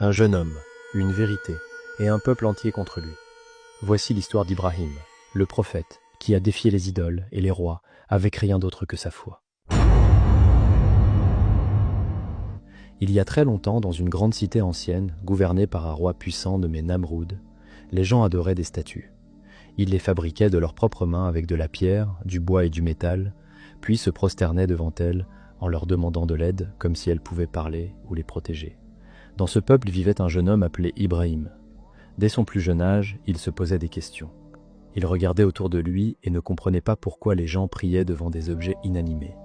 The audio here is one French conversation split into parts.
Un jeune homme, une vérité, et un peuple entier contre lui. Voici l'histoire d'Ibrahim, le prophète, qui a défié les idoles et les rois avec rien d'autre que sa foi. Il y a très longtemps, dans une grande cité ancienne, gouvernée par un roi puissant nommé Namroud, les gens adoraient des statues. Ils les fabriquaient de leurs propres mains avec de la pierre, du bois et du métal, puis se prosternaient devant elles en leur demandant de l'aide, comme si elles pouvaient parler ou les protéger. Dans ce peuple vivait un jeune homme appelé Ibrahim. Dès son plus jeune âge, il se posait des questions. Il regardait autour de lui et ne comprenait pas pourquoi les gens priaient devant des objets inanimés.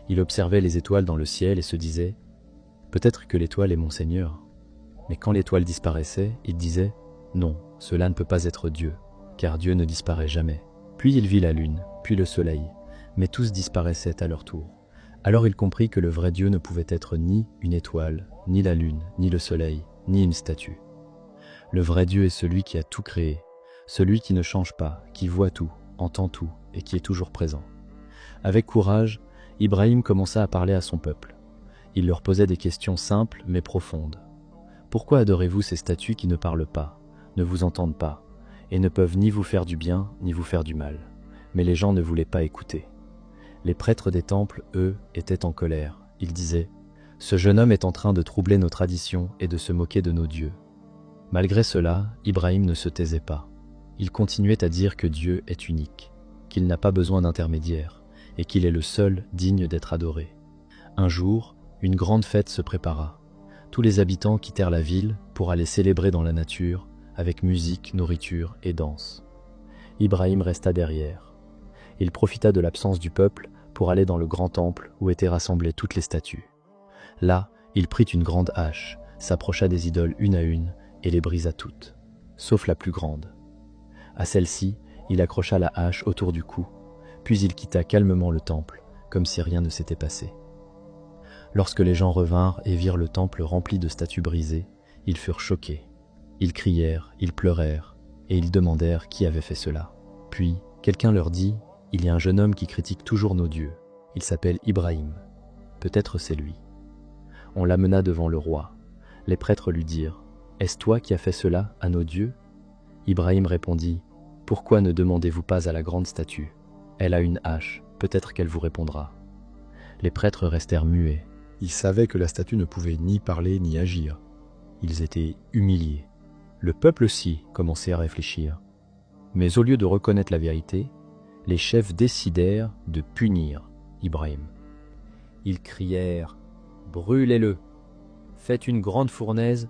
Il observait les étoiles dans le ciel et se disait « Peut-être que l'étoile est mon Seigneur ». Mais quand l'étoile disparaissait, il disait « Non, cela ne peut pas être Dieu, car Dieu ne disparaît jamais ». Puis il vit la lune, puis le soleil, mais tous disparaissaient à leur tour. Alors il comprit que le vrai Dieu ne pouvait être ni une étoile, ni la lune, ni le soleil, ni une statue. Le vrai Dieu est celui qui a tout créé, celui qui ne change pas, qui voit tout, entend tout et qui est toujours présent. Avec courage, Ibrahim commença à parler à son peuple. Il leur posait des questions simples mais profondes. Pourquoi adorez-vous ces statues qui ne parlent pas, ne vous entendent pas, et ne peuvent ni vous faire du bien ni vous faire du mal? Mais les gens ne voulaient pas écouter. Les prêtres des temples, eux, étaient en colère. Ils disaient « Ce jeune homme est en train de troubler nos traditions et de se moquer de nos dieux. » Malgré cela, Ibrahim ne se taisait pas. Il continuait à dire que Dieu est unique, qu'il n'a pas besoin d'intermédiaire et qu'il est le seul digne d'être adoré. Un jour, une grande fête se prépara. Tous les habitants quittèrent la ville pour aller célébrer dans la nature avec musique, nourriture et danse. Ibrahim resta derrière. Il profita de l'absence du peuple pour aller dans le grand temple où étaient rassemblées toutes les statues. Là, il prit une grande hache, s'approcha des idoles une à une et les brisa toutes, sauf la plus grande. À celle-ci, il accrocha la hache autour du cou, puis il quitta calmement le temple, comme si rien ne s'était passé. Lorsque les gens revinrent et virent le temple rempli de statues brisées, ils furent choqués. Ils crièrent, ils pleurèrent, et ils demandèrent qui avait fait cela. Puis, quelqu'un leur dit « Il y a un jeune homme qui critique toujours nos dieux. Il s'appelle Ibrahim. Peut-être c'est lui. » On l'amena devant le roi. Les prêtres lui dirent « Est-ce toi qui as fait cela à nos dieux ?» Ibrahim répondit « Pourquoi ne demandez-vous pas à la grande statue? Elle a une hache, peut-être qu'elle vous répondra. » Les prêtres restèrent muets. Ils savaient que la statue ne pouvait ni parler ni agir. Ils étaient humiliés. Le peuple aussi commençait à réfléchir. Mais au lieu de reconnaître la vérité, les chefs décidèrent de punir Ibrahim. Ils crièrent « Brûlez-le! Faites une grande fournaise